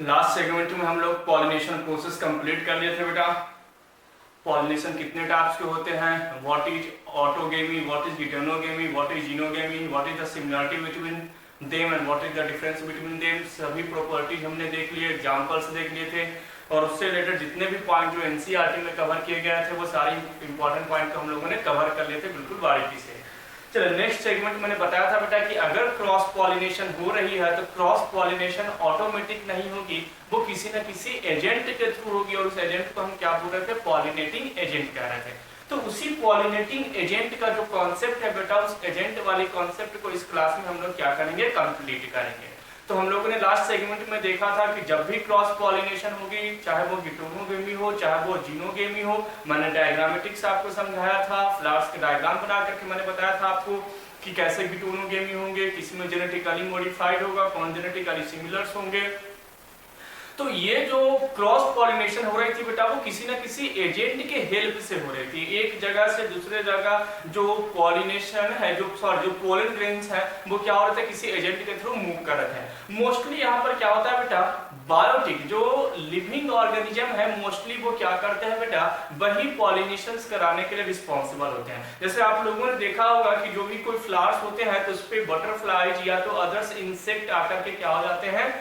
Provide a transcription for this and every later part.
Last segment में हम लोग पॉलिनेशन प्रोसेस कंप्लीट कर लिए थे बेटा। पॉलिनेशन कितने टाइप्स के होते हैं, what is autogamy, what is geitonogamy, what is xenogamy, what is the similarity between them and what is the difference between them. सभी प्रॉपर्टीज हमने देख लिए, एग्जांपल्स देख लिए थे और उससे रिलेटेड जितने भी पॉइंट जो एनसीईआरटी में कवर किए गए थे वो सारे इंपॉर्टेंट पॉइंट को हम लोगों ने कवर कर लिए थे बिल्कुल बारीकी से। चलो नेक्स्ट सेगमेंट मैंने बताया था बेटा कि अगर क्रॉस पॉलिनेशन हो रही है तो क्रॉस पॉलिनेशन ऑटोमेटिक नहीं होगी, वो किसी न किसी एजेंट के थ्रू होगी और उस एजेंट को हम क्या बोल रहे थे, पॉलिनेटिंग एजेंट कह रहे थे। तो उसी पॉलिनेटिंग एजेंट का जो कॉन्सेप्ट है बेटा, उस एजेंट वाली कॉन्सेप्ट को इस क्लास में हम लोग क्या करेंगे, कंप्लीट करेंगे। तो हम लोगों ने लास्ट सेगमेंट में देखा था कि जब भी क्रॉस पॉलिनेशन होगी, चाहे वो गिटोनोगेमी हो चाहे वो जीनोगेमी हो, मैंने डायग्रामेटिक्स आपको समझाया था, फ्लावर्स के डायग्राम बना करके मैंने बताया था आपको कि कैसे गिटोनोगेमी होंगे, किसी में जेनेटिकली मॉडिफाइड होगा, कौन जेनेटिकली सिमिलर्स होंगे। तो ये जो क्रॉस पॉलिनेशन हो रही थी बेटा वो किसी न किसी एजेंट के हेल्प से हो रही थी। एक जगह से दूसरे जगह जो पॉलिनेशन है, जो पोलन ग्रेन्स है, वो क्या हो रहे थे, किसी एजेंट के थ्रू मूव कर रहे थे। मोस्टली यहाँ पर क्या होता है बेटा, बायोटिक जो लिविंग ऑर्गेनिज्म है मोस्टली वो क्या करते हैं बेटा, वही पॉलिनेशन कराने के लिए रिस्पॉन्सिबल होते हैं। जैसे आप लोगों ने देखा होगा कि जो भी कोई फ्लावर्स होते हैं तो उस पर बटरफ्लाईज या तो अदर्स इंसेक्ट आकर के क्या हो जाते हैं,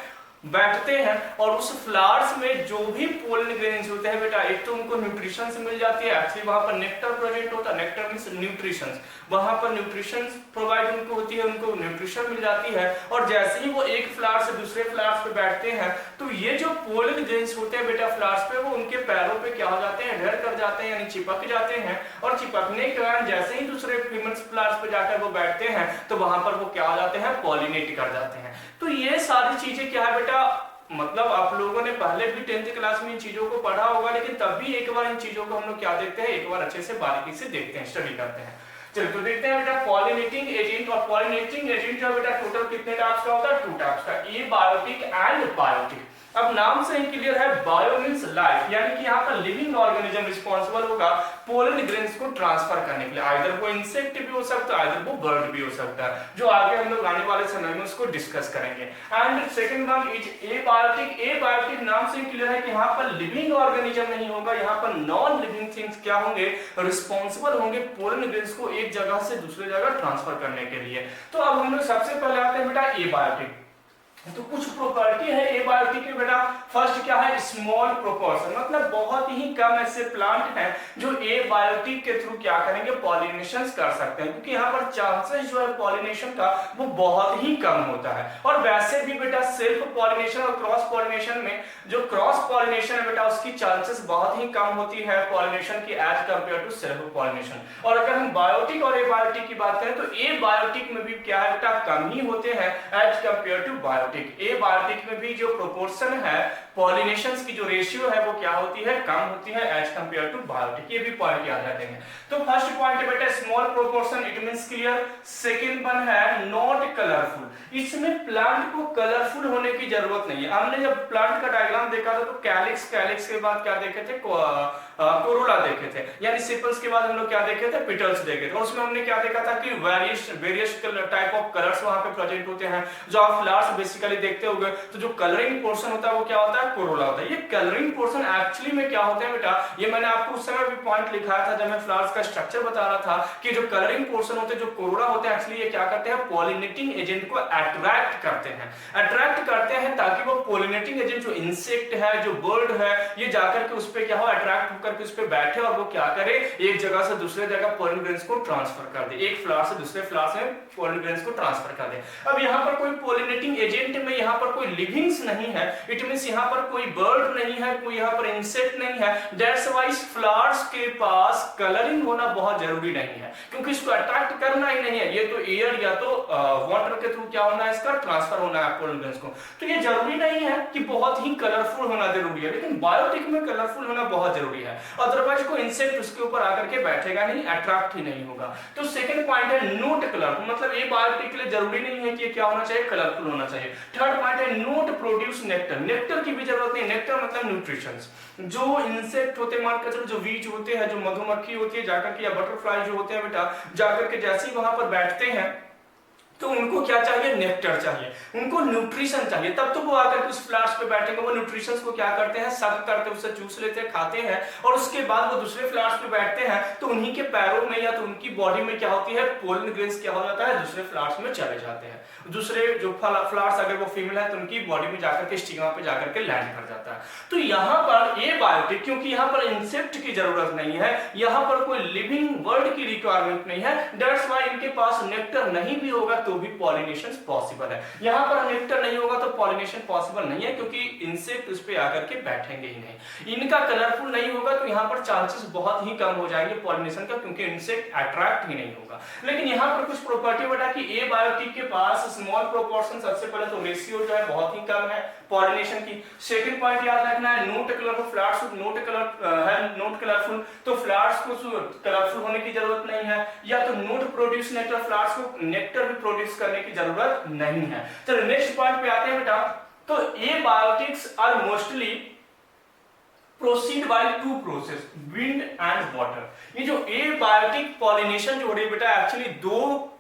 बैठते हैं और उस फ्लावर्स में जो भी पोलन ग्रेन्स होते हैं बेटा, एक तो उनको न्यूट्रिशंस मिल जाती है, एक्चुअली वहां पर नेक्टर प्रेजेंट होता है, नेक्टर मींस न्यूट्रिशंस, वहां पर न्यूट्रिशंस प्रोवाइड उनको होती है, उनको न्यूट्रिशन मिल जाती है। और जैसे ही वो एक फ्लावर से दूसरे फ्लावर्स पे बैठते हैं तो ये जो पोलन ग्रेन्स होते हैं बेटा फ्लावर्स पे, वो उनके पैरों पे क्या हो जाते हैं, ढेर कर जाते हैं, यानी चिपक जाते हैं। और चिपकने के कारण जैसे ही दूसरे फीमेल्स फ्लावर्स पे जाकर वो बैठते हैं तो वहां पर वो क्या हो जाते हैं, पॉलिनेट कर जाते हैं। तो ये सारी चीजें क्या है बेटा, मतलब आप लोगों ने पहले भी 10th क्लास में इन चीजों को पढ़ा होगा, लेकिन तब भी एक बार इन चीजों को हम लोग क्या देखते हैं, एक बार अच्छे से बारीकी से देखते हैं, स्टडी करते हैं। चलिए तो देखते हैं बेटा पॉलिनेटिंग एजेंट। और पॉलिनेटिंग एजेंट जो बेटा टोटल कितने टाइप्स का होता है, 2 टाइप्स का, एबायोटिक एंड बायोटिक। अब नाम से ही क्लियर है, बायो मींस लाइफ, यानी कि यहाँ पर लिविंग ऑर्गेनिज्म रिस्पॉन्सिबल होगा पोलन ग्रेन्स को ट्रांसफर करने के लिए। आइदर वो इंसेक्ट भी हो सकता है, आइदर वो बर्ड भी हो सकता है, जो आगे हम लोग आने वाले समय में उसको डिस्कस करेंगे। And second one is abiotic. Abiotic नाम से क्लियर है कि यहाँ पर लिविंग ऑर्गेनिज्म नहीं होगा, यहाँ पर नॉन लिविंग थिंग्स क्या होंगे, रिस्पॉन्सिबल होंगे पोलन ग्रेन्स को एक जगह से दूसरे जगह ट्रांसफर करने के लिए। तो अब हम लोग सबसे पहले आते हैं बेटा एबायोटिक। तो कुछ प्रॉपर्टी है एबायोटिक में बेटा। फर्स्ट क्या है, स्मॉल प्रोपोर्शन, मतलब बहुत ही कम ऐसे प्लांट हैं जो एबायोटिक के थ्रू क्या करेंगे, पॉलिनेशन कर सकते हैं, क्योंकि यहाँ पर चांसेस जो है पॉलिनेशन का वो बहुत ही कम होता है। और वैसे भी बेटा सेल्फ पॉलिनेशन और क्रॉस पॉलिनेशन में जो क्रॉस पॉलिनेशन है बेटा उसकी चांसेस बहुत ही कम होती है पॉलिनेशन की as compare to self pollination. और अगर हम बायोटिक और एबायोटिक की बात करें तो एबायोटिक में भी क्या है बेटा, कम ही होते हैं as compare to biotic. Abiotic में भी जो प्रोपोर्शन है पॉलिनेशंस की जो रेशियो है वो क्या होती है, कम होती है एज कंपेयर टू बायोटिक। ये भी पॉइंट याद रखेंगे। तो फर्स्ट पॉइंट है बेटा small proportion, it means clear. Second one है नॉट कलरफुल, इसमें प्लांट को कलरफुल होने की जरूरत नहीं है। हमने जब प्लांट का डायग्राम देखा था तो कैलिक्स, कैलिक्स के बाद क्या देखे थे, कोरोला देखे थे, यानी सेपल्स के बाद हम लोग क्या देखे थे, पेटल्स देखे थे। और उसमें हमने क्या देखा था कि वेरियस टाइप ऑफ कलर्स वहां पे प्रेजेंट होते हैं। जो आप फ्लावर्स बेसिकली देखते होंगे तो जो कलरिंग पोर्शन होता है वो क्या होता है, कोरोला होता है। ये कलरिंग पोर्शन एक्चुअली में क्या होता है बेटा, ये मैंने आपको उस समय भी पॉइंट लिखाया था जब मैं फ्लावर्स का स्ट्रक्चर बता रहा था कि जो कलरिंग पोर्शन होते हैं, जो कोरोला होते हैं, एक्चुअली ये क्या करते हैं, पॉलिनेटिंग एजेंट को अट्रैक्ट करते हैं। अट्रैक्ट करते हैं ताकि वो पॉलिनेटिंग एजेंट जो इंसेक्ट है, जो बर्ड है, ये जाकर के उस पे क्या हो, अट्रैक्ट होकर के उस पे बैठे और वो क्या करे, एक जगह से दूसरे जगह पोलन ग्रेन्स को ट्रांसफर कर दे, एक फ्लावर से दूसरे फ्लावर में पोलन ग्रेन्स को ट्रांसफर कर दे। अब यहाँ पर कोई पॉलिनेटिंग एजेंट में यहाँ पर कोई लिविंग्स नहीं है, इट मींस यहाँ पर कोई बर्ड नहीं है, कोई यहाँ पर इंसेक्ट नहीं है। दैट्स व्हाई फ्लावर्स के पास कलरिंग होना बहुत जरूरी नहीं है, क्योंकि इसको अट्रैक्ट करना ही नहीं है, ये तो एयर या तो वाटर के थ्रू क्या होना है, इसका ट्रांसफर होना है पोलन ग्रेन्स को। तो ये जरूरी नहीं है कि बहुत ही कलरफुल होना जरूरी है, लेकिन बायोटिक में कलरफुल होना बहुत जरूरी है, अदरवाइज कोई इंसेक्ट उसके ऊपर आकर के बैठेगा नहीं, अट्रैक्ट ही नहीं होगा। तो सेकंड पॉइंट है नोट कलरफुल, मतलब ये बायोटिक के लिए जरूरी नहीं है कि क्या होना चाहिए, कलरफुल होना चाहिए। थर्ड पॉइंट है नोट प्रोड्यूस नेक्टर, नेक्टर की भी जरूरत नहीं। नेक्टर मतलब न्यूट्रिशंस, जो इंसेक्ट होते हैं, मान के चलो जो बीज होते हैं, जो मधुमक्खी होती है जाकर के, या बटरफ्लाई जो होते हैं बेटा, जाकर के जैसे ही वहां पर बैठते हैं तो उनको क्या चाहिए, नेक्टर चाहिए, उनको न्यूट्रिशन चाहिए, तब तो वो आकर के उस फ्लावर्स पे बैठेंगे। वो न्यूट्रिशंस को क्या करते हैं, सक करते हैं, उससे चूस लेते हैं, खाते हैं, और उसके बाद वो दूसरे फ्लावर्स पे बैठते हैं, तो उन्हीं के पैरों में या तो उनकी बॉडी में क्या होती है, पोलन ग्रेन्स क्या हो जाता है, दूसरे फ्लावर्स में चले जाते हैं। दूसरे जो फ्लावर्स अगर वो फीमेल है तो उनकी बॉडी में जाकर के स्टिग्मा पे जाकर के लैंड कर जाता है। तो यहाँ पर एबायोटिक, क्योंकि यहाँ पर इंसेक्ट की जरूरत नहीं है, यहाँ पर कोई लिविंग वर्ड की रिक्वायरमेंट नहीं है, दैट्स व्हाई इनके पास नेक्टर नहीं भी होगा तो भी पॉलिनेशन पॉसिबल है। यहाँ पर नेक्टर नहीं होगा तो पॉलिनेशन पॉसिबल नहीं है, क्योंकि इंसेक्ट उस पे आकर के बैठेंगे ही नहीं। इनका कलरफुल नहीं होगा तो यहाँ पर चांसेस बहुत ही कम हो जाएंगे पॉलिनेशन का, क्योंकि इंसेक्ट अट्रैक्ट ही नहीं होगा। लेकिन यहाँ पर कुछ प्रॉपर्टी बेटा कि एबायोटिक के पास स्मॉल प्रोपोर्शन, सबसे पहले तो रेशियो जो है बहुत ही कम है पॉलिनेशन की। सेकंड पॉइंट याद रखना है, note colourful flowers, note colour है, नोट कलरफुल, तो फ्लावर्स को कलरफुल होने की जरूरत नहीं है, या तो नोट प्रोड्यूस नेक्टर, फ्लावर्स को नेक्टर भी प्रोड्यूस करने की जरूरत नहीं है। चलो नेक्स्ट पॉइंट पे आते हैं बेटा। तो abiotics are mostly proceed by two process, wind and water. ये जो एबायोटिक पॉलिनेशन जो हो रही है बेटा, एक्चुअली दो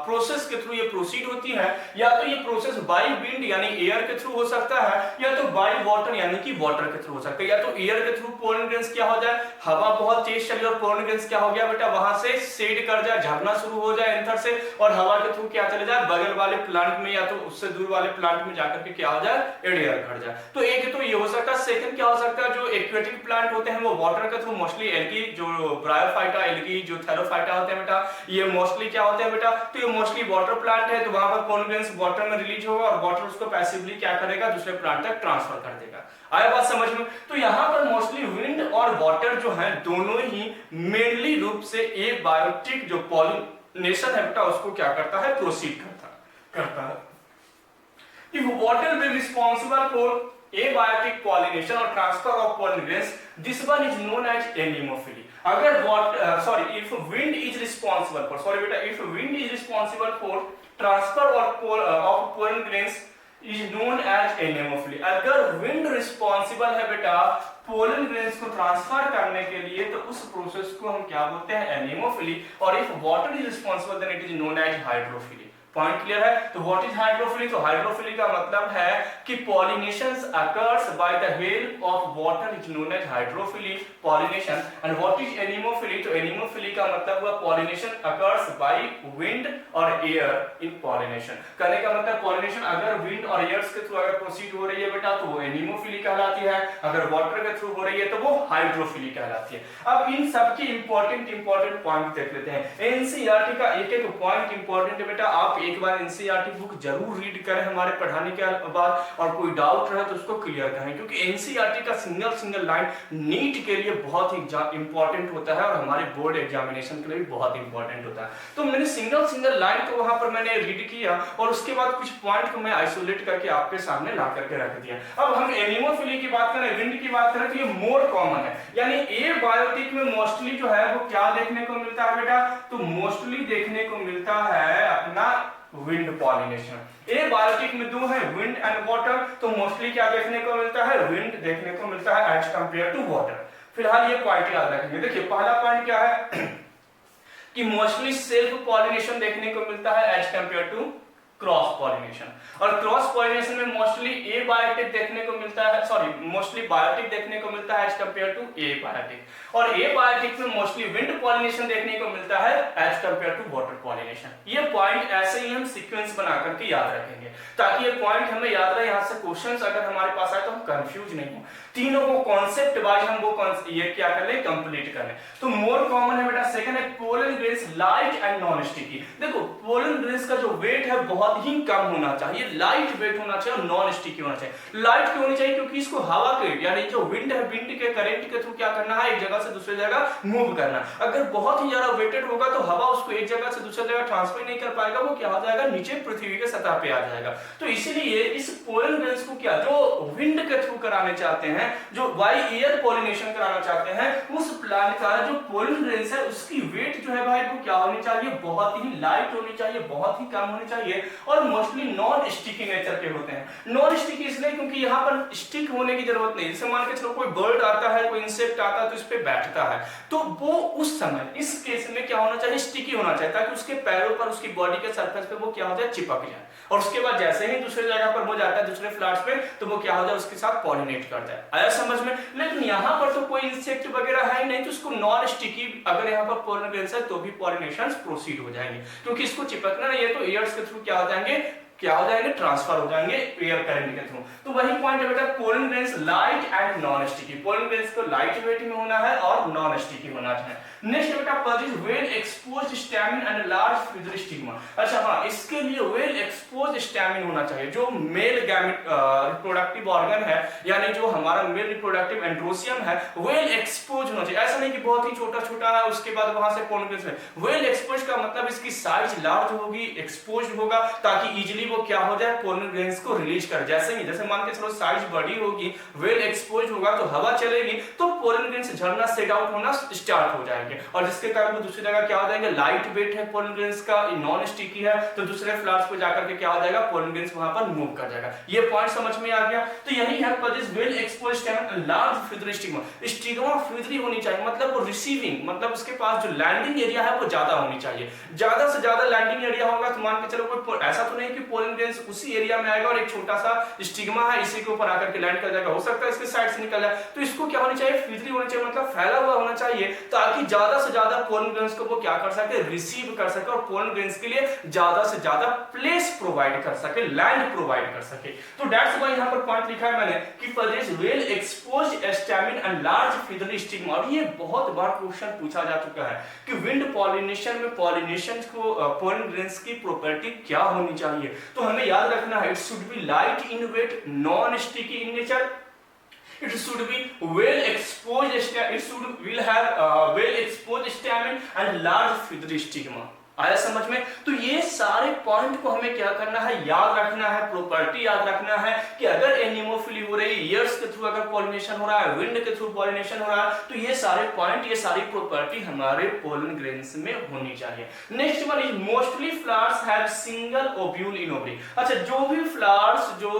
प्रोसेस के थ्रू ये प्रोसीड होती है। या तो ये प्रोसेस बाय विंड यानी एयर के थ्रू हो सकता है, या तो बाय वाटर यानी कि वाटर के थ्रू हो सकता है। या तो एयर के थ्रू पोलन ग्रेन्स क्या हो जाए, हवा बहुत तेज चले और पोलन ग्रेन्स क्या हो गया बेटा, वहां से शेड कर जाए, झरना शुरू हो जाए एंथर से, और हवा के थ्रू क्या चले जाए, बगल वाले प्लांट में या तो उससे दूर वाले प्लांट में जाकर के क्या हो जाए, एयर घट जाए। तो एक तो ये हो सकता है। सेकंड क्या हो सकता है, जो एक्वेटिक प्लांट होते हैं वो वाटर के थ्रू, मोस्टली एल्गी, जो ब्रायोफाइटा, एल्गी, जो थेरोफाइटा होते हैं बेटा, ये मोस्टली क्या होते हैं बेटा, तो ये मोस्टली वाटर प्लांट है, तो वहां पर पोलन ग्रेन्स वाटर में रिलीज होगा और वाटर उसको पैसिवली क्या करेगा, दूसरे प्लांट तक ट्रांसफर कर देगा। आया बात समझ में? तो यहाँ पर मोस्टली विंड और वाटर जो है दोनों ही मेनली रूप से एबायोटिक जो पॉलिनेशन है बेटा उसको क्या करता है, प्रोसीड करता है। If water will be responsible for abiotic pollination or transfer of pollen grains, this one is known as anemophily. अगर if wind is responsible for, if wind is responsible for transfer of pollen grains is known as anemophily. अगर wind responsible है बेटा pollen grains को transfer करने के लिए तो उस प्रोसेस को हम क्या बोलते हैं, एनेमोफिली। और if water is responsible then it is known as hydrophily. Point clear है? तो व्हाट इज हाइड्रोफिली? तो हाइड्रोफिली का मतलब है कि pollinations occurs by the help of water is known as hydrophily pollination. And what is anemophily? तो anemophily का मतलब हुआ पॉलिनेशन अकर्स बाय विंड और एयर इन पॉलिनेशन। कहने का मतलब पॉलिनेशन अगर विंड और एयर्स के थ्रू अगर प्रोसीड हो रही है बेटा तो वो एनीमोफिली कहलाती है, अगर वाटर के थ्रू हो रही है तो वो हाइड्रोफिली कहलाती है। अब इन सब की इंपॉर्टेंट पॉइंट देख लेते हैं। एनसीईआरटी का एक एक पॉइंट इंपॉर्टेंट है बेटा, आप एक बार एनसीईआरटी बुक जरूर रीड करें हमारे पढ़ाने के बाद, और कोई डाउट रहे तो उसको क्लियर करें, क्योंकि एनसीईआरटी का सिंगल लाइन नीट के लिए बहुत ही इंपॉर्टेंट होता है और हमारे बोर्ड एग्जामिनेशन के लिए भी बहुत इंपॉर्टेंट होता है। तो मैंने सिंगल लाइन को वहां पर मैंने रीड किया और उसके बाद कुछ पॉइंट को मैं आइसोलेट करके आपके सामने ला करके रख दिया। अब हम एनीमोफिली की बात करें, विंड की बात करें तो ये मोर कॉमन है, यानी एबायोटिक में मोस्टली जो है वो क्या देखने को मिलता है बेटा, तो मोस्टली देखने को मिलता है अपना विंड पॉलिनेशन। एबायोटिक में दो है, विंड एंड वाटर, तो मोस्टली क्या देखने को मिलता है, विंड देखने को मिलता है एज कंपेयर टू वाटर। फिलहाल ये पॉइंट याद रखेंगे। देखिए पहला पॉइंट क्या है कि मोस्टली सेल्फ पॉलिनेशन देखने को मिलता है as compare to cross pollination. और क्रॉस पॉलिनेशन में मोस्टली एबायोटिक देखने को मिलता है, मोस्टली बायोटिक देखने को मिलता है एज कंपेयर टू एबायोटिक। और एबायोटिक में मोस्टली विंड पॉलिनेशन देखने को मिलता है as compare to water pollination. ये पॉइंट ऐसे ही हम सीक्वेंस बना करके याद रखेंगे ताकि ये पॉइंट हमें याद रहे, यहाँ से क्वेश्चंस अगर हमारे पास आए तो हम कंफ्यूज नहीं हो। तीनों को कॉन्सेप्ट वाइज हम वो ये क्या कर ले, कंप्लीट कर ले। तो मोर कॉमन है बेटा। सेकंड है pollen grains light and non sticky. देखो पोलन ग्रेन्स का जो वेट है बहुत ही कम होना चाहिए, लाइट वेट होना चाहिए और नॉन स्टिकी होना चाहिए। लाइट क्यों होनी चाहिए? क्योंकि इसको हवा के यानी जो विंड है, विंड के करंट के थ्रू क्या करना है, एक जगह से दूसरी जगह मूव करना। अगर बहुत ही ज्यादा वेटेड होगा तो हवा उसको एक जगह से दूसरी जगह ट्रांसफर नहीं कर पाएगा, वो क्या हो जाएगा, नीचे पृथ्वी के सतह पे आ जाएगा। तो इसीलिए इस पोलन ग्रेन्स को क्या जो विंड के थ्रू कराने चाहते हैं, जो बाय एयर पॉलिनेशन कराना चाहते हैं, उस प्लांट का जो पोलन ग्रेन्स है उसकी वेट जो है भाई वो क्या होनी चाहिए, बहुत ही लाइट होनी चाहिए, बहुत ही कम होनी चाहिए। और मोस्टली नॉन स्टिकी नेचर के होते हैं। नॉन स्टिकी इसलिए क्योंकि यहाँ पर स्टिक होने की जरूरत नहीं, जैसे मान के चलो कोई बर्ड आता है, कोई इंसेक्ट आता है तो इस पे बैठता है, तो वो उस समय इस केस में क्या होना चाहिए, स्टिकी होना चाहिए, ताकि उसके पैरों पर, उसकी बॉडी के सरफेस पे वो क्या हो जाए, चिपक जाए, और उसके बाद जैसे ही दूसरे जगह पर वो जाता है, दूसरे फ्लावर्स पे, तो वो क्या हो जाए, उसके साथ पॉलिनेट कर जाए। आया समझ में? लेकिन यहाँ पर तो कोई इंसेक्ट वगैरह है ही नहीं, तो इसको नॉन स्टिकी अगर यहाँ पर पोलन ग्रेन्स है तो भी पॉलिनेशन प्रोसीड हो जाएंगे, क्योंकि इसको चिपकना नहीं है, तो एयर्स के थ्रू क्या हो जाएंगे, ट्रांसफर हो जाएंगे एयर करंट के थ्रू। तो वही पॉइंट है बेटा, pollen grains light and non sticky, pollen grains को लाइट वेट में होना है और नॉन स्टिकी होना है। नेक्स्ट बेटा, positive well exposed stamen and large feathery stigma. अच्छा हाँ, इसके लिए वेल एक्सपोज्ड स्टैमिन होना चाहिए। जो मेल गैमेट रिप्रोडक्टिव ऑर्गन है, यानी जो हमारा मेल रिप्रोडक्टिव एंड्रोसियम है, वेल एक्सपोज होना चाहिए। ऐसा नहीं कि बहुत ही छोटा छोटा है उसके बाद वहां से पोलन ग्रेन्स है। वेल एक्सपोज का मतलब इसकी साइज लार्ज होगी, एक्सपोज्ड होगा, ताकि इजीली वो क्या हो जाए, पोलन ग्रेन्स को रिलीज कर। जैसे मान के चलो साइज बड़ी होगी, वेल एक्सपोज होगा, तो हवा चलेगी तो पोलन ग्रेन्स झरना सेट आउट होना स्टार्ट हो जाएंगे, और जिसके कारण वो दूसरी जगह क्या हो जाएंगे, लाइट वेट है पोलन ग्रेन्स का, नॉन स्टिकी है, तो दूसरे फ्लावर्स पे जाकर के क्या हो जाएगा, पोलन ग्रेन्स वहां पर मूव कर जाएगा। ये पॉइंट समझ में आ गया? तो यही है positive well exposed stamen large feathery stigma. Stigma feathery होनी चाहिए, मतलब वो रिसीविंग, मतलब उसके पास जो लैंडिंग एरिया है वो ज्यादा होनी चाहिए। ज्यादा से ज्यादा लैंडिंग एरिया होगा तो मान के चलो कोई ऐसा तो नहीं कि पोलन ग्रेन्स उसी एरिया में आएगा और एक छोटा सा स्टिग्मा है इसी के ऊपर आकर के लैंड कर जाएगा, हो सकता है इसके साइड से निकल जाए। तो इसको क्या होनी चाहिए, फ्यूजरी होनी चाहिए, मतलब फैला हुआ होना चाहिए, ताकि ज्यादा से ज्यादा पोलन ग्रेन्स को वो क्या कर सके, रिसीव कर सके, और पोलन ग्रेन्स के लिए ज्यादा से ज्यादा प्लेस प्रोवाइड कर सके, लैंड प्रोवाइड कर सके। तो दैट्स व्हाई यहां पर पॉइंट लिखा है मैंने कि positive well exposed stamen and large feathery stigma. और ये बहुत बार क्वेश्चन पूछा जा चुका है कि विंड पॉलिनेशन में पॉलिनेशन को पोलन ग्रेन्स की प्रॉपर्टी क्या होनी चाहिए। तो हमें याद रखना है, it should be light in weight, non sticky in nature, it should be well exposed, it will have well exposed stamen and large feathery stigma। आया समझ में? तो ये सारे पॉइंट को हमें क्या करना है, याद रखना है, प्रॉपर्टी याद रखना है कि अगर एनिमोफिली हो रही है, ईयर्स के थ्रू अगर पॉलिनेशन हो रहा है, विंड के थ्रू पॉलिनेशन हो रहा है, तो ये सारे पॉइंट, ये सारी प्रॉपर्टी हमारे पोलन ग्रेन्स में होनी चाहिए। Next one is mostly flowers have single ovule in ovary. अच्छा, जो भी फ्लावर्स जो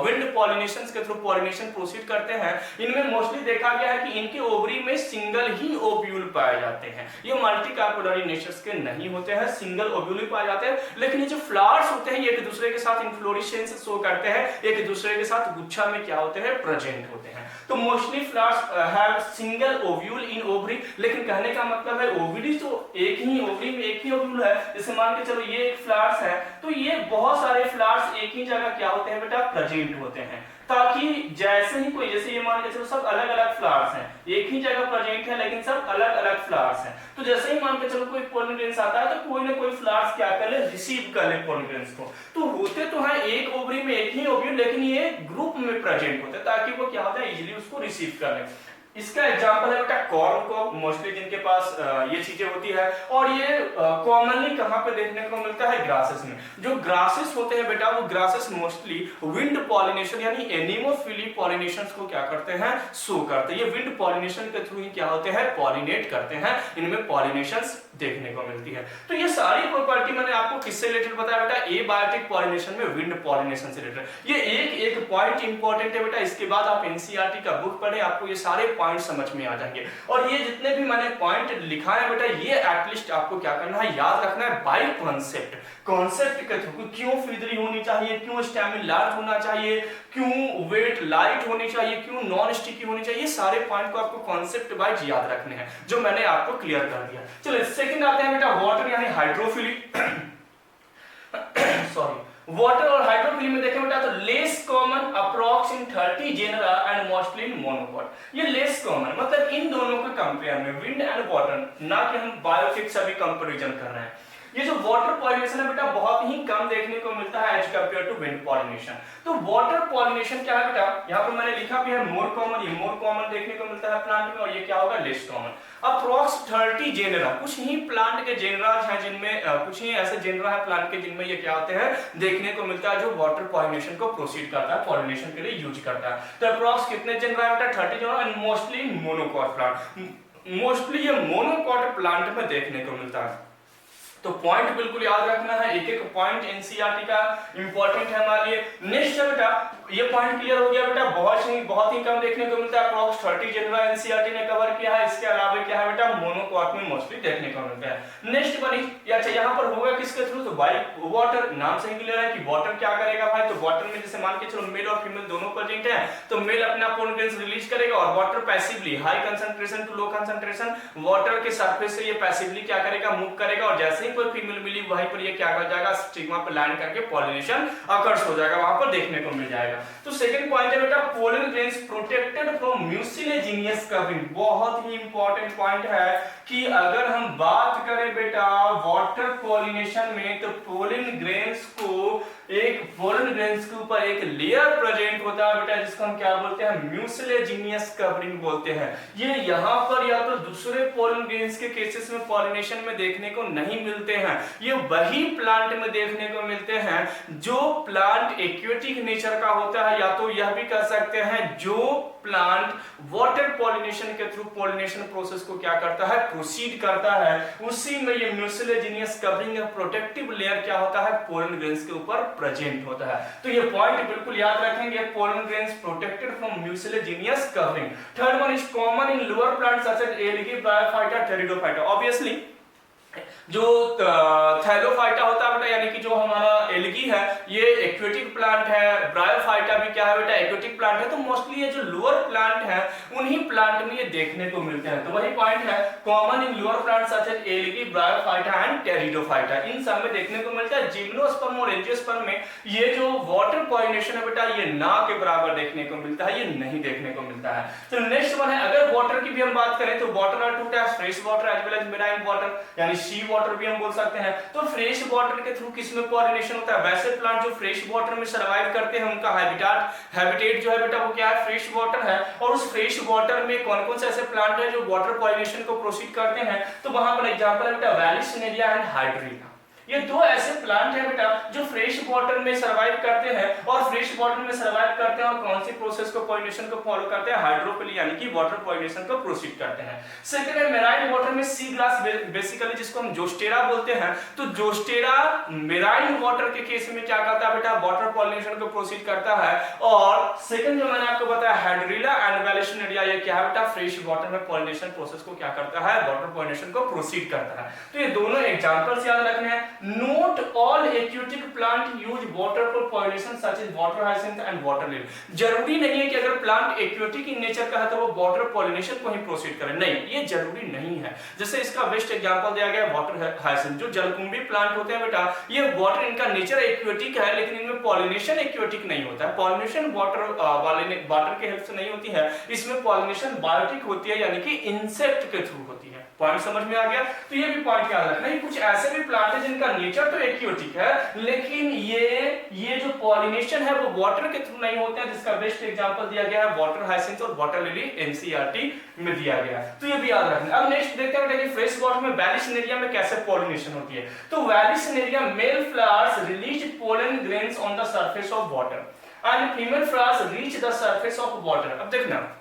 विंड पॉलिनेशन के थ्रू पॉलिनेशन प्रोसीड करते हैं, इनमें मोस्टली देखा गया है कि इनके ओवरी में सिंगल ही ओव्यूल पाए जाते हैं। ये मल्टी कार्पोलरी नेचर्स के नहीं होते हैं, सिंगल ओव्यूल पाए जाते हैं। लेकिन ये जो फ्लावर्स होते हैं ये एक दूसरे के साथ इन्फ्लोरेसेंस शो करते हैं, एक दूसरे के साथ गुच्छा में क्या होते हैं, प्रेजेंट होते हैं। तो mostly flowers have single ovule in ovary. लेकिन कहने का मतलब है ओवरी तो एक ही ओवरी में एक ही ओव्यूल है। जैसे मान के चलो ये एक फ्लावर्स है, तो ये बहुत सारे फ्लावर्स एक ही जगह क्या होते हैं बेटा, प्रेजेंट होते हैं, ताकि जैसे ही कोई, जैसे ये मान के चलो सब अलग अलग फ्लावर्स हैं, एक ही जगह प्रेजेंट है लेकिन सब अलग अलग फ्लावर्स हैं, तो जैसे ही मान के चलो कोई पोलन ग्रेन्स आता है तो कोई ना कोई फ्लावर्स क्या कर ले, रिसीव कर ले पोलन ग्रेन्स को। तो होते तो है एक ओवरी में एक ही ओव्यूल, लेकिन ये ग्रुप में प्रेजेंट होते हैं ताकि वो क्या होता है, इजीली उसको रिसीव कर ले। इसका एग्जांपल है बेटा कॉर्न को, मोस्टली जिनके पास ये चीजें होती है, और ये कॉमनली कहां पे देखने को मिलता है, ग्रासेस में। जो ग्रासेस होते हैं बेटा, वो ग्रासेस मोस्टली विंड पॉलिनेशन यानी एनिमोफिली पॉलिनेशन को क्या करते हैं, शो करते हैं। ये विंड पॉलिनेशन के थ्रू ही क्या होते हैं, पॉलिनेट करते हैं, इनमें पॉलिनेशन देखने को मिलती है। तो ये सारी प्रॉपर्टी मैंने आपको किससे रिलेटेड बताया बेटा, एबायोटिक पॉलिनेशन में विंड पॉलिनेशन से रिलेटेड। ये एक एक पॉइंट इंपॉर्टेंट है बेटा, इसके बाद आप एनसीईआरटी का बुक पढ़े, आपको ये सारे पॉइंट समझ में आ जाएंगे। और ये जितने भी मैंने पॉइंट लिखा है बेटा, ये एटलीस्ट आपको क्या करना है, याद रखना है बाय कॉन्सेप्ट। कॉन्सेप्ट के थ्रू क्यों फ्यूजरी होनी चाहिए, क्यों स्टैमिन लार्ज होना चाहिए, क्यों वेट लाइट होनी चाहिए, क्यों नॉन स्टिकी होनी चाहिए, ये सारे पॉइंट को आपको कॉन्सेप्ट वाइज याद रखने हैं, जो मैंने आपको क्लियर कर दिया। चलो सेकंड आते हैं बेटा, वाटर यानी हाइड्रोफिली। सॉरी, वाटर और हाइड्रोफिली में देखें बेटा तो less common approx in 30 genera and mostly in monocot. ये लेस कॉमन मतलब इन दोनों के कंपेयर में, विंड एंड वाटर, ना कि हम बायोफिक्स अभी कंपैरिजन कर रहे हैं। ये जो वाटर पॉलिनेशन है बेटा बहुत ही कम देखने को मिलता है as compare to wind pollination. तो वाटर पॉलिनेशन क्या है बेटा, यहाँ पर मैंने लिखा भी है मोर कॉमन, ये मोर कॉमन देखने को मिलता है प्लांट में, और ये क्या होगा, लेस कॉमन। अप्रॉक्स 30 जेनरा, कुछ ही प्लांट के जेनरास हैं जिनमें कुछ ही ऐसे जेनरा है प्लांट के जिनमें ये क्या होते हैं, देखने को मिलता है, जो वाटर पॉलिनेशन को प्रोसीड करता है, पॉलिनेशन के लिए यूज करता है। तो अप्रॉक्स कितने जेनरा है बेटा, 30 genera, and mostly monocot plant, mostly ये मोनोकॉट प्लांट में देखने को मिलता है। तो पॉइंट बिल्कुल याद रखना है, एक एक पॉइंट एनसीईआरटी का इंपॉर्टेंट है हमारे लिए। नेक्स्ट है बेटा, ये पॉइंट क्लियर हो गया बेटा, बहुत ही कम देखने को मिलता है, अप्रॉक्स 30 जनरल एनसीईआरटी ने कवर किया है। इसके अलावा क्या है बेटा, मोनोकॉट में मोस्टली देखने को मिलता है। नेक्स्ट बनी, अच्छा यहाँ पर होगा किसके थ्रू, तो बाई वाटर, नाम से ही क्लियर है कि वाटर क्या करेगा भाई, तो वाटर में जैसे मान के चलो मेल और फीमेल दोनों प्रेजेंट है, तो मेल अपना पोलन ग्रेन्स रिलीज करेगा और water passively high concentration to low concentration water के सरफेस से ये पैसिवली क्या करेगा, मूव करेगा, और जैसे ही कोई फीमेल मिली वहीं पर ये क्या कर जाएगा, स्टिग्मा पर लैंड करके पॉलिनेशन अकर्स हो जाएगा, वहां पर देखने को मिल जाएगा। तो सेकंड पॉइंट है बेटा, pollen grains protected from mucilaginous covering. बहुत ही इंपॉर्टेंट पॉइंट है कि अगर हम बात करें बेटा वाटर पॉलिनेशन में, तो पोलन ग्रेन्स के ऊपर एक लेयर प्रेजेंट होता है बेटा, जिसको हम क्या बोलते हैं, म्यूसिलेजिनियस कवरिंग बोलते हैं। ये यहाँ पर या तो दूसरे पोलन ग्रेन्स के केसेस में पॉलिनेशन में देखने को नहीं मिलते हैं, ये वही प्लांट में देखने को मिलते हैं जो प्लांट एक्वेटिक नेचर का होता है, या तो यह भी कह सकते हैं जो प्लांट वाटर पॉलिनेशन के थ्रू पॉलिनेशन प्रोसेस को क्या करता है, प्रोसीड करता है, उसी में ये म्यूसिलेजिनियस कवरिंग या प्रोटेक्टिव लेयर क्या होता है, पोलन ग्रेन्स के ऊपर प्रेजेंट होता है। तो ये पॉइंट बिल्कुल याद रखेंगे, pollen grains protected from mucilaginous covering. Third one is common in lower plants such as algae, bryophyta, pteridophyta. Obviously जो थैलोफाइटा होता है बेटा, यानी कि जो हमारा एल्गी है ये एक्वेटिक प्लांट है, ब्रायोफाइटा भी क्या है बेटा, एक्वेटिक प्लांट है, तो मोस्टली ये जो लोअर प्लांट है उन्हीं प्लांट में ये देखने को मिलते हैं। तो वही पॉइंट है, common in lower plant such as algae, bryophyta and pteridophyta, इन सब में देखने को मिलता है। जिम्नोस्पर्म और एंजियोस्पर्म में ये जो वाटर पॉलिनेशन है बेटा, ये ना के बराबर देखने को मिलता है, ये नहीं देखने को मिलता है। तो नेक्स्ट वन है, अगर वाटर की भी हम बात करें तो water are two types, fresh water as well as marine water, यानी सी वाटर भी हम बोल सकते हैं। तो फ्रेश वाटर के थ्रू किसमें पॉलिनेशन होता है, वैसे प्लांट जो फ्रेश वाटर में सर्वाइव करते हैं उनका हैबिटेट जो है बेटा वो क्या है, फ्रेश वाटर है। और उस फ्रेश वाटर में कौन कौन से ऐसे प्लांट है जो वाटर पॉलिनेशन को प्रोसीड करते हैं, तो वहां पर एग्जांपल है बेटा वैलिसिनेरिया एंड हाइड्रिला। ये दो ऐसे प्लांट है बेटा जो फ्रेश वाटर में सर्वाइव करते हैं, और फ्रेश वाटर में सर्वाइव करते हैं और कौन सी प्रोसेस को, पॉलिनेशन को फॉलो करते हैं, हाइड्रोफिली, यानी कि वाटर पॉलिनेशन को प्रोसीड करते हैं। सेकंड है मेराइन वाटर में सी ग्रास, बेसिकली जिसको हम जोस्टेरा बोलते हैं। तो जोस्टेरा मेराइन वाटर के केस में क्या करता है बेटा, वाटर पॉलिनेशन को प्रोसीड करता है। और सेकंड जो मैंने आपको बताया हाइड्रिला एंड वैलिसिनेरिया, ये क्या है बेटा, फ्रेश वाटर में पॉलिनेशन प्रोसेस को क्या करता है, वाटर पॉलिनेशन को प्रोसीड करता है। तो ये दोनों एग्जांपल्स याद रखने हैं। Not all aquatic plant use water for pollination such as water hyacinth and water lily। जरूरी नहीं है कि अगर प्लांट एक्वेटिक इन नेचर का है तो वो वाटर पॉलिनेशन को ही प्रोसीड करे, नहीं, ये जरूरी नहीं है। जैसे इसका बेस्ट एग्जांपल दिया गया वाटर हाइसिंथ, जो जलकुंभी प्लांट होते हैं बेटा, ये वाटर, इनका नेचर एक्वेटिक है, लेकिन इनमें पॉलिनेशन एक्वेटिक नहीं होता है। पॉलिनेशन वाटर के हेल्प से नहीं होती है, इसमें पॉलिनेशन बायोटिक होती है, यानी कि इंसेक्ट के थ्रू होती है। पॉइंट समझ में आ गया? तो ये भी पॉइंट याद रखना है। कुछ ऐसे भी प्लांट है जिनका नेचर तो एक्वेटिक है, लेकिन ये जो पॉलिनेशन है वो वाटर के थ्रू नहीं होते हैं, जिसका बेस्ट एग्जांपल दिया गया है वाटर हाइसिंथ और वाटर लिली, एनसीईआरटी में दिया गया। तो ये भी याद रखना। अब नेक्स्ट देखते हैं कि फ्रेश वाटर में वैलिसिनेरिया में कैसे पॉलिनेशन होती है। तो vallisneria male flowers release pollen grains on the surface of water and female flowers reach the surface of water. अब देखना,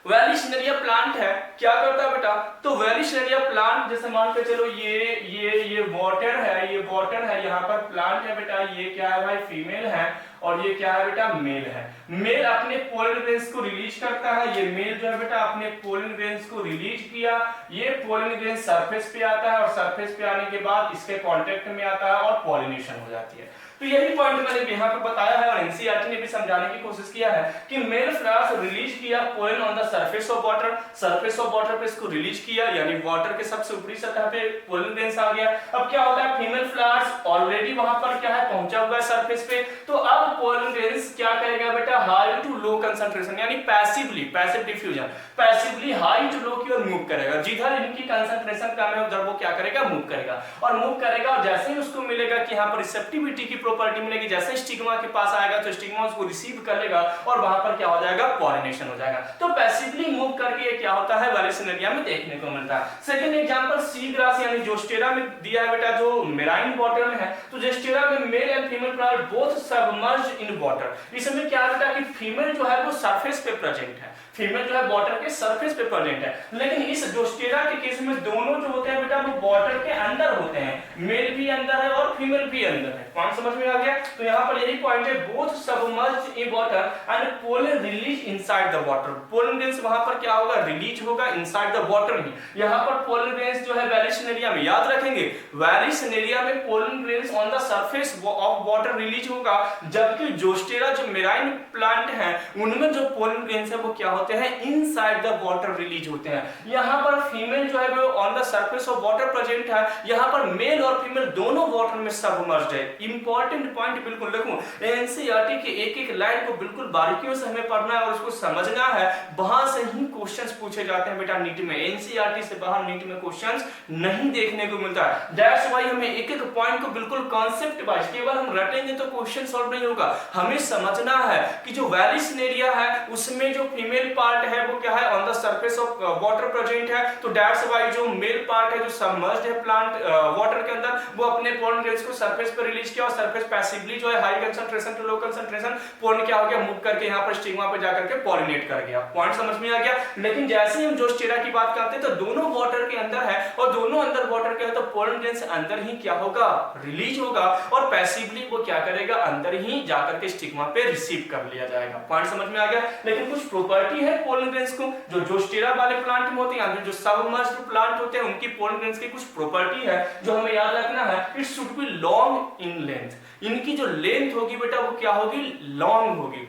वैलिसिनेरिया प्लांट है, क्या करता है बेटा, तो वैलिसिनेरिया प्लांट जैसे मान के चलो ये वाटर है, ये वाटर है, यहाँ पर प्लांट है बेटा, ये क्या है भाई, फीमेल है, और ये क्या है बेटा, मेल है। मेल अपने पोलन ग्रेन्स को रिलीज करता है, ये मेल जो है बेटा अपने पोलन ग्रेन्स को रिलीज किया, ये पोलन ग्रेन सरफेस पे आता है, और सरफेस पे आने के बाद इसके कांटेक्ट में आता है और पॉलिनेशन हो जाती है। तो यही पॉइंट मैंने यहाँ पे बताया है, और एनसीईआरटी ने भी समझाने की कोशिश किया है कि मेल फ्लावर्स रिलीज किया pollen on the surface of water, surface of water पे इसको रिलीज किया, यानी वाटर के सबसे ऊपरी सतह पे पोलन ग्रेन्स आ गया। अब क्या होता है, फीमेल फ्लावर्स ऑलरेडी वहां पर क्या है, पहुंचा हुआ है सरफेस पे, तो अब पोलन ग्रेन्स क्या करेगा बेटा, हाई टू लो कंसंट्रेशन, यानी passively, passive diffusion, passively high to low की ओर मूव करेगा। जिधर इनकी कंसंट्रेशन कम है उधर वो क्या करेगा, मूव करेगा, और मूव करेगा, और जैसे ही उसको मिलेगा कि यहाँ पर रिसेप्टिविटी की प्रॉपर्टी मिलेगी, जैसे स्टिग्मा के पास आएगा तो स्टिग्मा उसको रिसीव कर लेगा, और वहां पर क्या हो जाएगा, पॉलिनेशन हो जाएगा। तो पैसिवली मूव करके ये क्या होता है, वैलिसिनेरिया में देखने को मिलता है। सेकंड एग्जांपल सी ग्रास यानी जोस्टेरा में दिया है बेटा, जो मेराइन वाटर में है। तो जोस्टेरा में male and female plant both submerged in water. इसमें क्या है बेटा कि फीमेल जो है है वो सरफेस पे प्रेजेंट है, फीमेल जो है वाटर के सरफेस पे प्रेजेंट है। लेकिन इस जोस्टेरा के केस में दोनों जो होते हैं बेटा वो वाटर के अंदर होते हैं, मेल भी अंदर है और फीमेल भी अंदर है। पॉइंट समझ में आ गया? तो यहाँ पर यही पॉइंट है, both submerged in water and pollen release inside the water. Pollen grains वहां पर क्या होगा, रिलीज होगा इनसाइड द वाटर ही। यहाँ पर पोलन ग्रेन्स जो है वैलिसन एरिया में, याद रखेंगे वैलिसन एरिया में pollen grains on the surface of water release होगा, जबकि जोस्टेरा जो मेराइन प्लांट है उनमें जो पोलन ग्रेन्स है वो क्या होते हैं, इनसाइड द वाटर रिलीज होते हैं। यहाँ पर फीमेल जो है वो on the surface of water present है, यहाँ पर मेल और फीमेल दोनों वाटर में सबमर्ज्ड है। इंपॉर्टेंट पॉइंट बिल्कुल देखो, एनसीईआरटी के एक एक लाइन को बिल्कुल बारीकियों से हमें पढ़ना है और उसको समझना है, वहां से ही क्वेश्चंस पूछे जाते हैं बेटा नीट में। एनसीईआरटी से बाहर नीट में क्वेश्चंस नहीं देखने को मिलता है। दैट्स व्हाई हमें एक एक पॉइंट को बिल्कुल कॉन्सेप्ट वाइज, केवल हम रटेंगे तो क्वेश्चन सॉल्व नहीं होगा। हमें समझना है कि जो वैलिसन एरिया है उसमें जो फीमेल पार्ट है वो क्या है, on the surface of water present है। तो दैट्स व्हाई जो मेल पार्ट है जो सबमर्ज्ड है प्लांट वाटर के अंदर, वो अपने पोलन ग्रेन्स को सरफेस पर रिलीज किया और सरफेस पैसिवली जो है high concentration to low concentration pollen क्या हो गया, मूव करके यहाँ पर स्टिग्मा पे जाकर के पॉलिनेट कर गया। पॉइंट समझ में आ गया? लेकिन जैसे ही हम जोस्टेरा की बात करते हैं तो दोनों वाटर के अंदर है और दोनों अंदर वाटर के है, तो पोलन ग्रेन्स अंदर ही क्या होगा, रिलीज होगा और पैसिवली वो क्या करेगा, अंदर ही जाकर के स्टिग्मा पे रिसीव कर लिया जाएगा। पॉइंट समझ में आ गया? लेकिन कुछ प्रॉपर्टी है पोलन ग्रेन्स को जो जोस्टेरा वाले प्लांट में होती है, जो सबमर्ज्ड प्लांट होते हैं उनकी पोलन ग्रेन्स की कुछ प्रॉपर्टी है जो हमें याद रखना है। It should B long in length, इनकी जो लेंथ होगी बेटा वो क्या होगी, लॉन्ग होगी।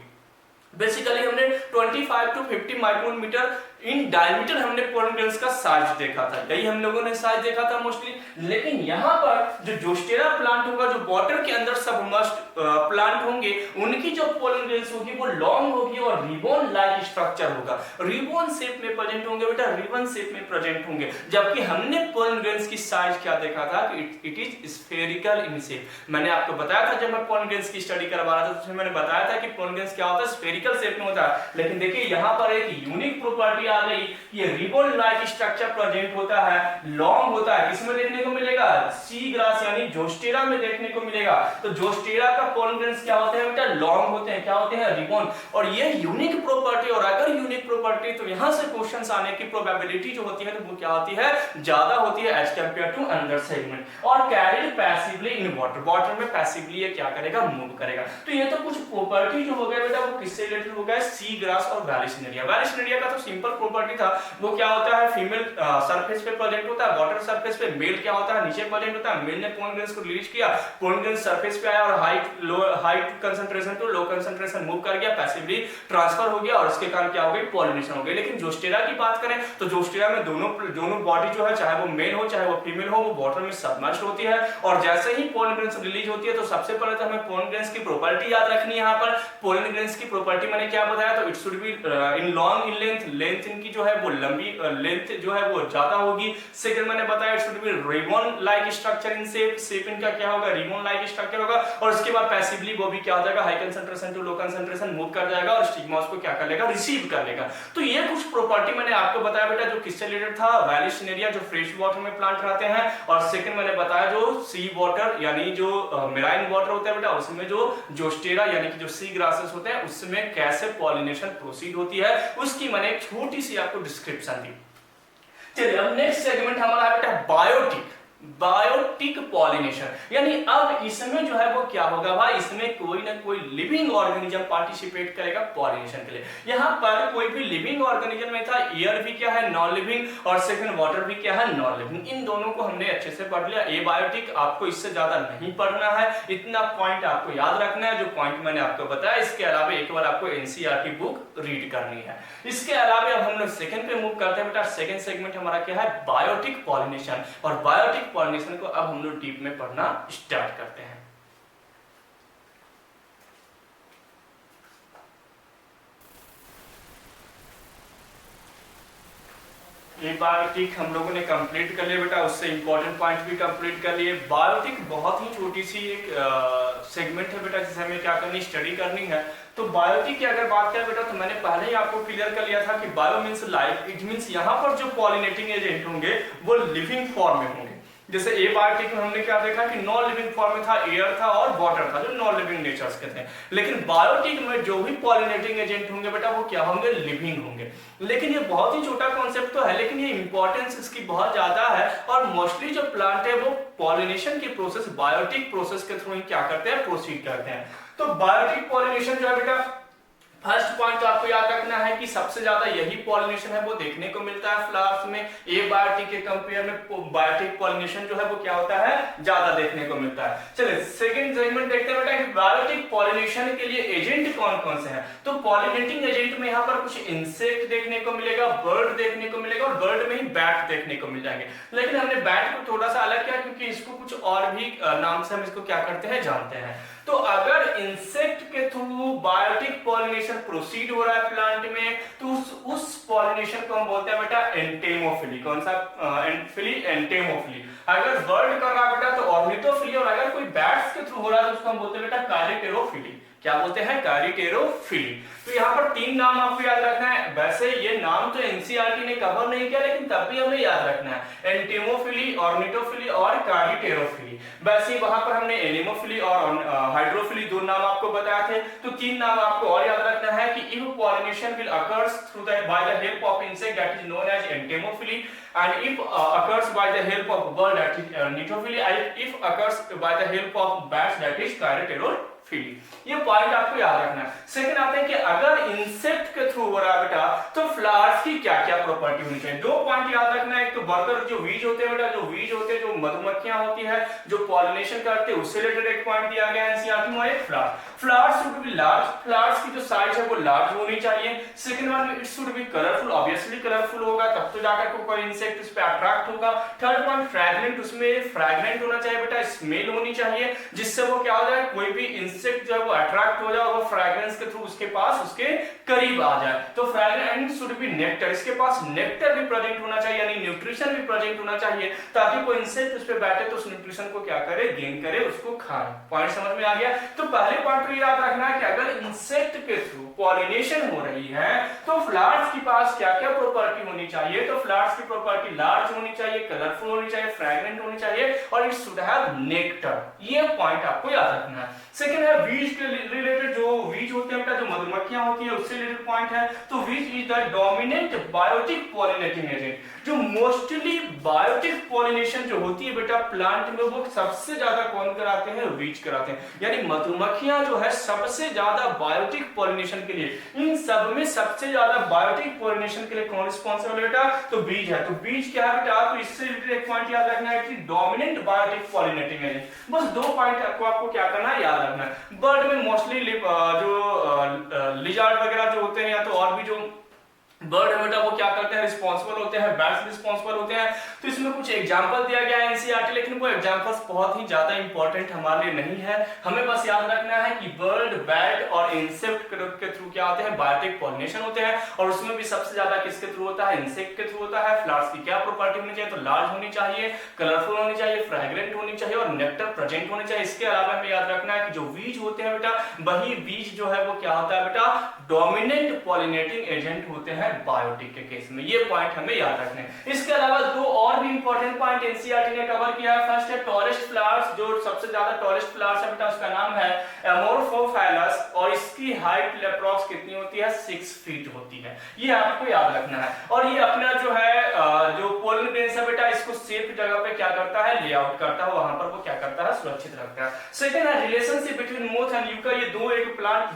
बेसिकली हमने 25 टू 50 माइक्रोमीटर इन डायमीटर हमने पोलन ग्रेन्स का साइज देखा था, यही हम लोगों ने साइज देखा था मोस्टली। लेकिन यहाँ पर जो जोस्टेरा प्लांट होगा, जो वाटर के अंदर सबमर्ज्ड प्लांट होंगे, उनकी जो पोलन ग्रेन्स होगी वो लॉन्ग होगी और रिबन लाइक स्ट्रक्चर होगा, रिबन शेप में प्रेजेंट होंगे बेटा, रिबन शेप में प्रेजेंट होंगे। जबकि हमने पोलन ग्रेन्स की साइज क्या देखा था कि it is spherical in shape. मैंने आपको बताया था जब मैं पोलन ग्रेन्स की स्टडी करवा रहा था तो मैंने बताया था कि पोलन ग्रेन्स क्या होता है, स्फेरिकल शेप में होता है। लेकिन देखिए यहाँ पर एक यूनिक प्रॉपर्टी आ गई, ये रिबन लाइक स्ट्रक्चर प्रेजेंट होता है, लॉन्ग होता है। किसमें देखने को मिलेगा, सी ग्रास यानी जोस्टेरा में देखने को मिलेगा। तो जोस्टेरा का पोलन ग्रेन्स क्या होते हैं बेटा, लॉन्ग होते हैं, क्या होते हैं, रिबन। और ये यूनिक प्रॉपर्टी, और अगर यूनिक प्रॉपर्टी तो यहां से क्वेश्चंस आने की प्रोबेबिलिटी जो होती है तो वो क्या होती है, ज्यादा होती है as compare to another segment. और carried passively in water, water में पैसिवली ये क्या करेगा, मूव करेगा। तो ये तो कुछ प्रॉपर्टी जो हो गया बेटा वो किससे रिलेटेड हो गया, सी ग्रास और वैलिसन एरिया। वैलिसन एरिया का तो सिंपल प्रॉपर्टी था, वो क्या होता है, फीमेल सरफेस पे प्रेजेंट होता है, वाटर सरफेस पे, मेल क्या होता है, नीचे प्रेजेंट होता है। मेल ने पोलन ग्रेन्स को रिलीज किया, पोलन ग्रेन्स सरफेस पे आया और high concentration to low concentration move कर गया, पैसिवली ट्रांसफर हो गया और इसके कारण क्या हो गई, पॉलिनेशन हो गई। लेकिन जोस्टेरा की बात करें तो जोस्टेरा में दोनों बॉडी जो है, चाहे वो मेल हो चाहे वो फीमेल हो, वो वाटर में सबमर्ज्ड होती है। और जैसे ही पोलन ग्रेन्स रिलीज होती है तो सबसे पहले तो हमें पोलन ग्रेन्स की प्रॉपर्टी याद रखनी है। यहाँ पर पोलन ग्रेन्स की प्रॉपर्टी मैंने क्या बताया, तो it should be in long in length, length इनकी जो है वो लंबी, लेंथ जो है वो ज्यादा होगी। सेकंड मैंने बताया it should B ribbon like structure in shape, shape इनका क्या होगा, रिबन लाइक स्ट्रक्चर होगा। और उसके बाद पैसिवली वो भी क्या हो जाएगा, high concentration to low concentration move कर जाएगा और स्टिग्मा उसको क्या कर लेगा, रिसीव कर लेगा। तो ये कुछ प्रॉपर्टी मैंने आपको बताया बेटा जो किससे रिलेटेड था, वैलिसन एरिया जो फ्रेश वाटर में प्लांट रहते हैं। और सेकंड मैंने बताया जो सी वाटर यानी जो मेराइन वाटर होता है बेटा, उसमें जो जोस्टेरा यानी कि जो सी ग्रासेस होते हैं उसमें कैसे पॉलिनेशन प्रोसीड होती है उसकी मैंने एक छोटी सी आपको डिस्क्रिप्शन दी। चलिए अब नेक्स्ट सेगमेंट हमारा है बेटा बायोटिक, बायोटिक पॉलिनेशन। यानी अब इसमें जो है वो क्या होगा भाई, इसमें कोई ना कोई लिविंग ऑर्गेनिज्म पार्टिसिपेट करेगा पॉलिनेशन के लिए। यहाँ पर कोई भी लिविंग ऑर्गेनिज्म में था, एयर भी क्या है, नॉन लिविंग, और सेकंड वाटर भी क्या है, नॉन लिविंग। इन दोनों को हमने अच्छे से पढ़ लिया। ए बायोटिक आपको इससे ज्यादा नहीं पढ़ना है, इतना पॉइंट आपको याद रखना है जो पॉइंट मैंने आपको बताया। इसके अलावा एक बार आपको एनसीईआरटी बुक रीड करनी है। इसके अलावा अब हम लोग सेकंड पे मूव करते हैं बेटा। सेकंड सेगमेंट हमारा क्या है, बायोटिक पॉलिनेशन। और बायोटिक पॉलिनेशन को अब हम लोग डीप में पढ़ना स्टार्ट करते हैं। ये बायोटिक हम लोगों ने कंप्लीट कर लिया बेटा, उससे इंपॉर्टेंट पॉइंट भी कंप्लीट कर लिए। बायोटिक बहुत ही छोटी सी एक सेगमेंट है बेटा जिसे हमें क्या करनी, स्टडी करनी है। तो बायोटिक की अगर बात करें बेटा तो मैंने पहले ही आपको क्लियर कर लिया था कि bio means life, it means यहाँ पर जो पॉलिनेटिंग एजेंट होंगे वो लिविंग फॉर्म में होंगे। जैसे एबायोटिक में हमने क्या देखा कि नॉन लिविंग फॉर्म में था, एयर था और वाटर था, जो नॉन लिविंग नेचर्स के थे। लेकिन बायोटिक में जो भी पॉलिनेटिंग एजेंट होंगे बेटा वो क्या होंगे, लिविंग होंगे। लेकिन ये बहुत ही छोटा कॉन्सेप्ट तो है, लेकिन ये इंपॉर्टेंस इसकी बहुत ज्यादा है। और मोस्टली जो प्लांट है वो पॉलिनेशन की प्रोसेस बायोटिक प्रोसेस के थ्रू ही क्या करते हैं, प्रोसीड करते हैं। तो बायोटिक पॉलिनेशन जो है बेटा, फर्स्ट पॉइंट तो आपको याद रखना है कि सबसे ज्यादा यही पॉलिनेशन है वो देखने को मिलता है फ्लावर्स में। एबायोटिक के कंपेयर में बायोटिक पॉलिनेशन जो है वो क्या होता है, ज्यादा देखने को मिलता है। चलिए सेकंड सेगमेंट देखते हैं बेटा कि बायोटिक पॉलिनेशन के लिए एजेंट कौन कौन से हैं। तो पॉलिनेटिंग एजेंट में यहाँ पर कुछ इंसेक्ट देखने को मिलेगा, बर्ड देखने को मिलेगा और बर्ड में ही बैट देखने को मिल जाएंगे। लेकिन हमने बैट को थोड़ा सा अलग किया क्योंकि इसको कुछ और भी नाम से हम इसको क्या करते हैं, जानते हैं। तो अगर इंसेक्ट के थ्रू बायोटिक पॉलिनेशन प्रोसीड हो रहा है प्लांट में, तो उस पॉलिनेशन को हम बोलते हैं बेटा एंटेमोफिली। कौन सा एंटफिली, एंटेमोफिली। अगर बर्ड कर रहा है बेटा तो ऑर्निथोफिली, और अगर कोई बैट्स के थ्रू हो रहा है तो उसको हम बोलते हैं बेटा कारिटेरोफिली। क्या बोलते हैं, कारिटेरोफिली। तो यहाँ पर तीन नाम आपको याद रखना है। वैसे ये नाम तो एनसीईआरटी ने कवर नहीं किया, लेकिन तब भी हमें याद रखना है, एंटेमोफिली, ऑर्निथोफिली और कारिटेरोफिली। वैसे वहां पर हमने एनिमोफिली और हाइड्रोफिली दो नाम आपको बताए थे। तो तीन नाम आपको और याद रखना है कि if pollination will occurs through the by the help of insect that is known as entomophily, and if occurs by the help of bird that is ornithophily, and if occurs by the help of bats that is chiropterophily. ये point आपको याद रखना है। Second आते हैं कि अगर insect के थ्रू हो रहा है बेटा तो फ्लावर्स की क्या क्या प्रॉपर्टी होनी चाहिए। दो पॉइंट याद रखना है। एक तो वर्कर जो बीज होते हैं बेटा, जो बीज होते हैं, जो मधुमक्खियां होती है जो पॉलिनेशन करते हैं, उससे रिलेटेड एक पॉइंट दिया गया है एनसीईआरटी में, एक flowers should be large. Flowers की जो साइज है वो लार्ज होनी चाहिए। सेकंड वन में it should B colourful, obviously colourful होगा तब तो जाकर कोई इंसेक्ट उस पे अट्रैक्ट होगा। थर्ड पॉइंट फ्रैग्रेंट, उसमें फ्रैग्रेंट होना चाहिए बेटा, स्मेल होनी चाहिए जिससे वो क्या हो जाए, कोई भी इंसेक्ट जो है वो अट्रैक्ट हो जाए और वो फ्रैग्रेंस के थ्रू उसके पास, उसके करीब आ जाए। तो फ्रैग्रेंट शुड बी नेक्टर, इसके पास नेक्टर भी प्रेजेंट होना चाहिए, यानी न्यूट्रिशन भी प्रेजेंट होना चाहिए ताकि कोई इंसेक्ट उस पे बैठे तो उस न्यूट्रिशन को क्या करे, गेन करे, उसको खाए। पॉइंट समझ में आ गया। तो पहले पॉइंट तो याद रखना है कि अगर इंसेक्ट के थ्रू पॉलिनेशन हो रही है तो फ्लावर्स के पास क्या क्या प्रॉपर्टी होनी चाहिए। तो फ्लावर्स की प्रॉपर्टी लार्ज होनी चाहिए, कलरफुल होनी चाहिए, फ्रैग्रेंट होनी चाहिए और इट शुड हैव नेक्टर। ये पॉइंट आपको याद रखना है। सेकंड है बीज के रिलेटेड, जो बीज होते हैं बेटा, जो मधुमक्खियां होती है उससे रिलेटेड पॉइंट है। तो bees is the dominant biotic pollinating agent. जो मोस्टली बायोटिक पॉलिनेशन जो होती है बेटा प्लांट में, वो सबसे ज्यादा कौन कराते हैं, बीज कराते हैं। यानी मधुमक्खियां जो है सबसे ज्यादा बायोटिक पॉलिनेशन के लिए, इन सब में सबसे ज्यादा बायोटिक पॉलिनेशन के लिए कौन रिस्पांसिबल है बेटा, तो बीज है। तो बीज क्या है बेटा, तो इससे रिलेटेड एक पॉइंट याद रखना है कि डोमिनेंट बायोटिक पॉलिनेटिंग एजेंट। बस दो पॉइंट आपको क्या करना है, याद रखना है। बर्ड में मोस्टली जो लिजार्ड वगैरह जो होते हैं या तो और भी जो बर्ड है बेटा वो क्या करते हैं, रिस्पांसिबल होते हैं, बैट्स रिस्पांसिबल होते हैं। तो इसमें कुछ एग्जांपल दिया गया है एनसीईआरटी, लेकिन वो एग्जांपल्स बहुत ही ज्यादा इंपॉर्टेंट हमारे लिए नहीं है। हमें बस याद रखना है कि बर्ड, बैट और इंसेक्ट के थ्रू क्या होते हैं, बायोटिक पॉलिनेशन होते हैं। और उसमें भी सबसे ज्यादा किसके थ्रू होता है, इंसेक्ट के थ्रू होता है। फ्लावर्स की क्या प्रॉपर्टी होनी चाहिए, तो लार्ज होनी चाहिए, कलरफुल होनी चाहिए, फ्रैग्रेंट होनी चाहिए और नेक्टर प्रेजेंट होने चाहिए। इसके अलावा हमें याद रखना है कि जो बीज होते हैं बेटा, वही बीज जो है वो क्या होता है बेटा, डोमिनेंट पॉलिनेटिंग एजेंट होते हैं बायोटिक के केस में। ये पॉइंट हमें याद रखने हैं। इसके अलावा दो और भी इंपॉर्टेंट पॉइंट एनसीईआरटी ने कवर किया है। फर्स्ट है टॉलेस्ट फ्लावर्स, जो सबसे ज्यादा टॉलेस्ट फ्लावर्स है बेटा उसका नाम है एमोरफोफाइलस और इसकी हाइट अप्रॉक्स कितनी होती है, 6 फीट होती है। ये आपको याद रखना है। और ये अपना जो है जो पोलन ग्रेन्स है बेटा, इसको सेफ जगह पे क्या करता है, लेआउट करता है, वहां पर वो क्या करता है, सुरक्षित रखता है। सेकंड है relationship between moth and yucca. ये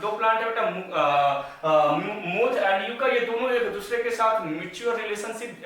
दो प्लांट है बेटा, मोथ एंड यूका, ये दोनों एक दूसरे के साथ म्यूचुअल रिलेशनशिप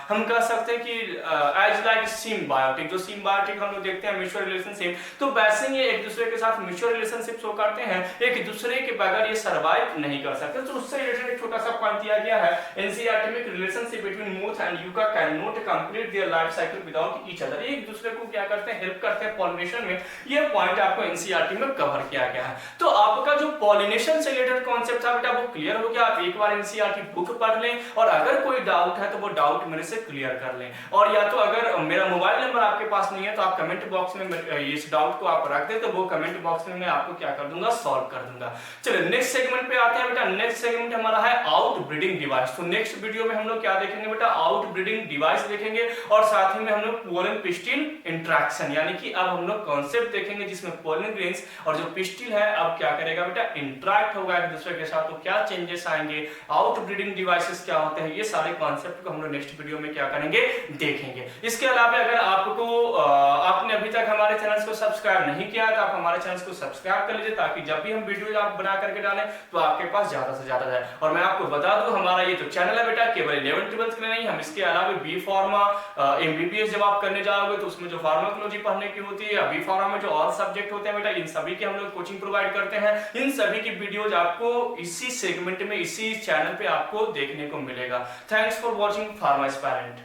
हम कह सकते हैं कि एज लाइक सिम्बायोटिक। जो सिम्बायोटिक हम लोग देखते हैं म्यूचुअल रिलेशनशिप, तो वैसे ही एक दूसरे के साथ म्यूचुअल रिलेशनशिप शो करते हैं, एक दूसरे के बगैर ये सर्वाइव नहीं कर सकते। तो उससे रिलेटेड एक छोटा सा पॉइंट दिया गया है एनसीईआरटी में, relationship between moth and yucca can not complete their life cycle without each other. एक दूसरे को क्या करते हैं, हेल्प करते हैं पॉलिनेशन में। ये पॉइंट आपको एनसीईआरटी में कवर किया गया है। तो आपका जो पॉलिनेशन से रिलेटेड कॉन्सेप्ट था बेटा वो क्लियर हो गया। आप एक बार एनसीईआरटी बुक पढ़ लें और अगर कोई डाउट है तो वो डाउट मेरे से क्लियर कर लें। और या तो अगर मेरा मोबाइल नंबर आपके पास नहीं है तो आप कमेंट बॉक्स में इस डाउट को आप रख दे तो वो कमेंट बॉक्स में मैं आपको क्या कर दूंगा, सॉल्व कर दूंगा। चलिए नेक्स्ट सेगमेंट पे आते हैं बेटा। नेक्स्ट सेगमेंट हमारा है आउट ब्रीडिंग डिवाइस। तो नेक्स्ट वीडियो में हम लोग क्या देखेंगे बेटा, आउट ब्रीडिंग डिवाइस देखेंगे और साथ ही में हम लोग पोलन पिस्टिल इंट्रैक्शन, यानी कि अब हम लोग कॉन्सेप्ट देखेंगे जिसमें पोलन ग्रेन्स और जो पिस्टिल है अब क्या करेगा बेटा, इंट्रैक्ट होगा एक दूसरे के साथ, तो क्या चेंजेस आएंगे, आउट ब्रीडिंग डिवाइसेस क्या होते हैं, ये सारे कॉन्सेप्ट को हम लोग नेक्स्ट वीडियो में क्या करेंगे, देखेंगे। इसके अलावा अगर आपको आपने अभी तक हमारे चैनल को सब्सक्राइब नहीं किया तो आप हमारे चैनल को सब्सक्राइब कर लीजिए, ताकि जब भी हम वीडियो आप बना करके डालें तो आपके पास ज्यादा से ज्यादा जाए। और मैं आपको बता दूं हमारा ये तो चैनल है बेटा केवल 11th-12th के लिए नहीं, हम इसके अलावा बी फार्मा एमबीबीएस जब आप करने जाओगे तो उसमें जो फार्माकोलॉजी पढ़ने की होती है या बी फार्मा में जो और सब्जेक्ट होते हैं बेटा, इन सभी की हम लोग कोचिंग प्रोवाइड करते हैं। इन सभी की वीडियोज आपको इसी सेगमेंट में इसी चैनल पे आपको देखने को मिलेगा। Thanks for watching pharma aspirant.